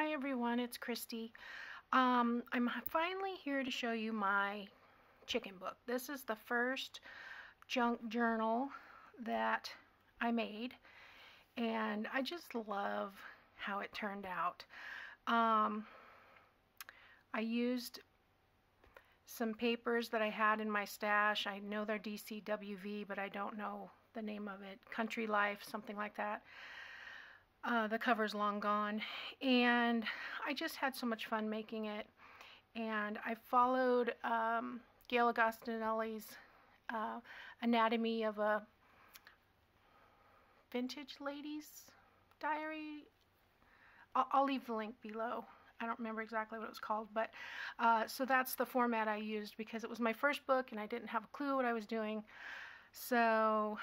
Hi everyone, it's Kristi. I'm finally here to show you my chicken book. This is the first junk journal that I made, and I just love how it turned out. I used some papers that I had in my stash. I know they're DCWV, but I don't know the name of it. Country Life, something like that. The cover's long gone, and I just had so much fun making it. And I followed Gayle Agostinelli's Anatomy of a Vintage Lady's Diary. I'll leave the link below. I don't remember exactly what it was called, but so that's the format I used because it was my first book and I didn't have a clue what I was doing. So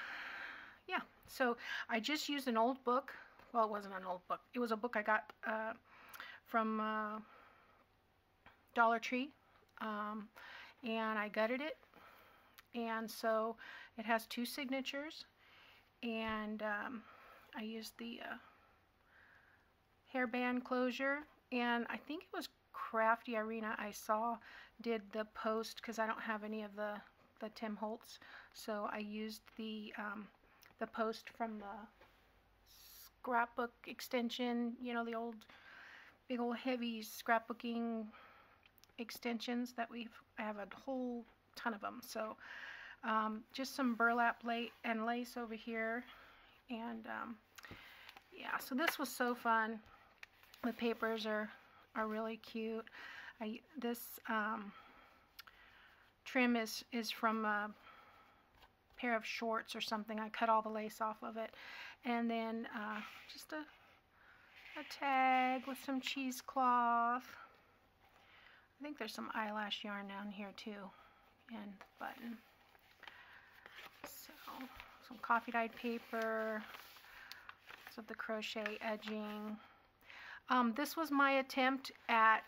yeah, so I just used an old book. Well, it wasn't an old book. It was a book I got from Dollar Tree, and I gutted it, and so it has 2 signatures, and I used the hairband closure, and I think it was Crafty Irina I saw did the post because I don't have any of the Tim Holtz, so I used the post from the scrapbook extension, you know, the old big old heavy scrapbooking extensions that I have a whole ton of them. So just some burlap and lace over here, and yeah, so this was so fun. The papers are really cute. This trim is from a pair of shorts or something. I cut all the lace off of it, and then just a tag with some cheesecloth. I think there's some eyelash yarn down here too, and button. So some coffee dyed paper, lots of the crochet edging. This was my attempt at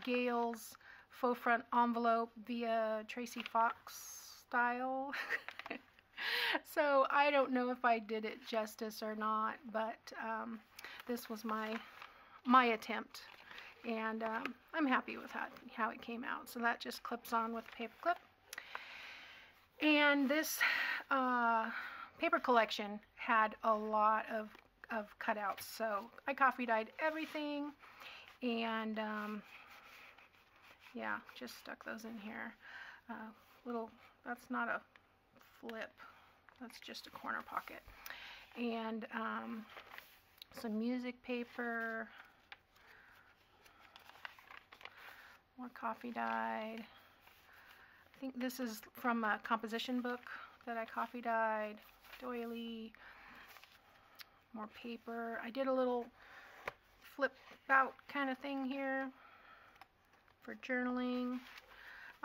Gayle's faux front envelope via Tracy Fox style. So I don't know if I did it justice or not, but this was my attempt, and I'm happy with how it came out. So that just clips on with a paper clip. And this paper collection had a lot of cutouts, so I coffee dyed everything, and yeah, just stuck those in here. That's not a flip, that's just a corner pocket. And some music paper, more coffee dyed. I think this is from a composition book that I coffee dyed, doily. More paper. I did a little flip out kind of thing here for journaling.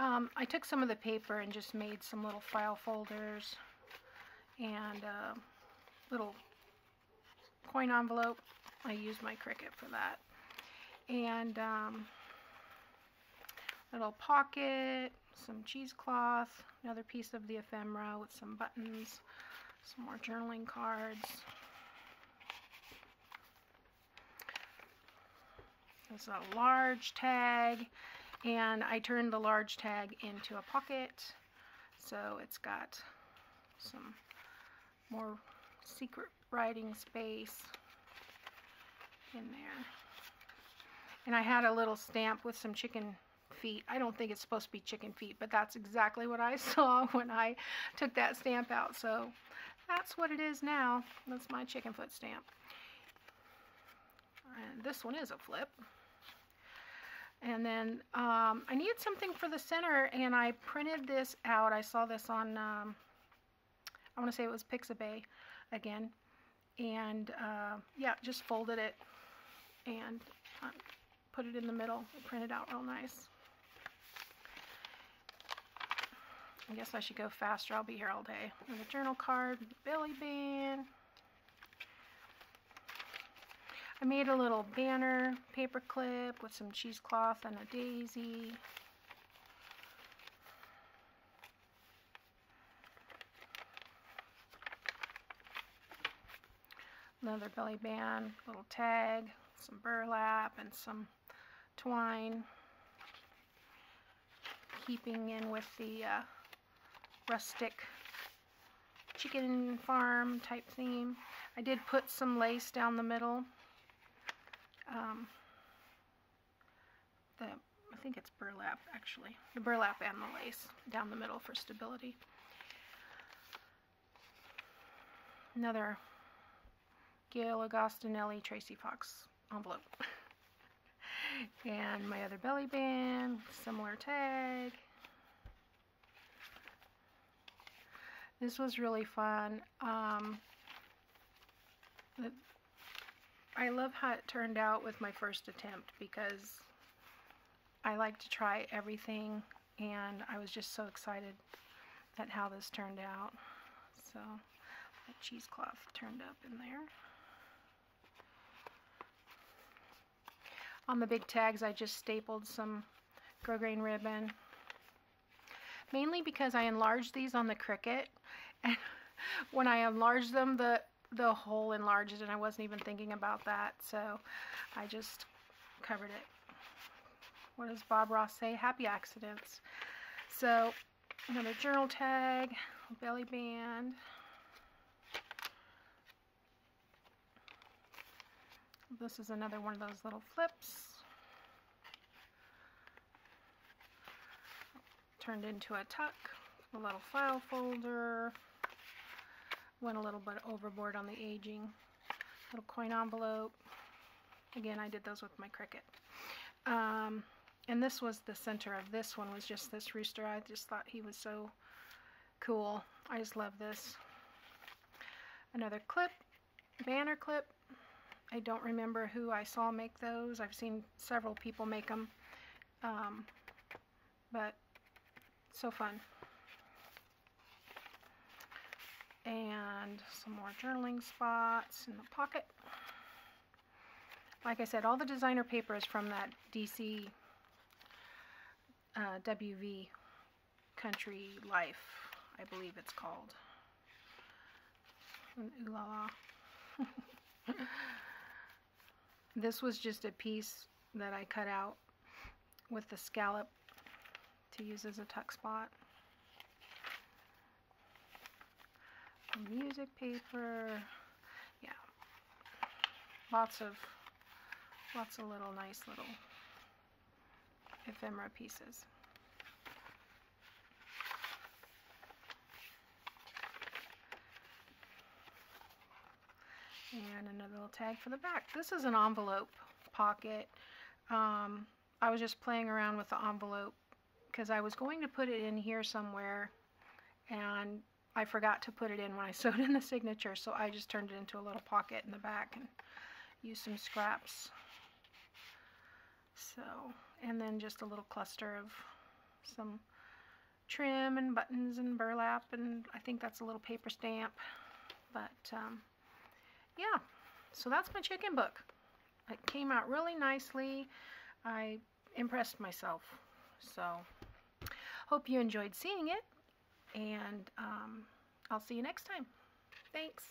I took some of the paper and just made some little file folders and little coin envelope. I used my Cricut for that. And little pocket, some cheesecloth, another piece of the ephemera with some buttons, some more journaling cards. This is a large tag, and I turned the large tag into a pocket, so it's got some more secret writing space in there. And I had a little stamp with some chicken feet. I don't think it's supposed to be chicken feet, but that's exactly what I saw when I took that stamp out, so that's what it is now. That's my chicken foot stamp. And this one is a flip. And then I needed something for the center, and I printed this out. I saw this on, I want to say it was Pixabay again. And yeah, just folded it and put it in the middle. It printed out real nice. I guess I should go faster. I'll be here all day. And a journal card, belly band. I made a little banner paper clip with some cheesecloth and a daisy. Another belly band, little tag, some burlap and some twine, keeping in with the rustic chicken farm type theme. I did put some lace down the middle. I think it's burlap, actually. The burlap and the lace down the middle for stability. Another Gayle Agostinelli Tracy Fox envelope. And my other belly band, similar tag. This was really fun. I love how it turned out with my first attempt, because I like to try everything, and I was just so excited at how this turned out. So that cheesecloth turned up in there. On the big tags, I just stapled some grosgrain ribbon, mainly because I enlarged these on the Cricut, and when I enlarged them, the hole enlarged, and I wasn't even thinking about that, so I just covered it. What does Bob Ross say? Happy accidents. So another journal tag, belly band. This is another one of those little flips. Turned into a tuck, a little file folder. Went a little bit overboard on the aging. Little coin envelope. Again, I did those with my Cricut. And this was the center of this one, was just this rooster. I just thought he was so cool. I just love this. Another clip, banner clip. I don't remember who I saw make those. I've seen several people make them, but so fun. And some more journaling spots in the pocket. Like I said, all the designer paper is from that DCWV Country Life, I believe it's called. Ooh la la. This was just a piece that I cut out with the scallop to use as a tuck spot. Music paper, yeah, lots of little nice little ephemera pieces. And another little tag for the back. This is an envelope pocket. I was just playing around with the envelope because I was going to put it in here somewhere, and I forgot to put it in when I sewed in the signature, so I just turned it into a little pocket in the back and used some scraps. So, and then just a little cluster of some trim and buttons and burlap, and I think that's a little paper stamp. But yeah, so that's my chicken book. It came out really nicely. I impressed myself. So, hope you enjoyed seeing it, and I'll see you next time. Thanks.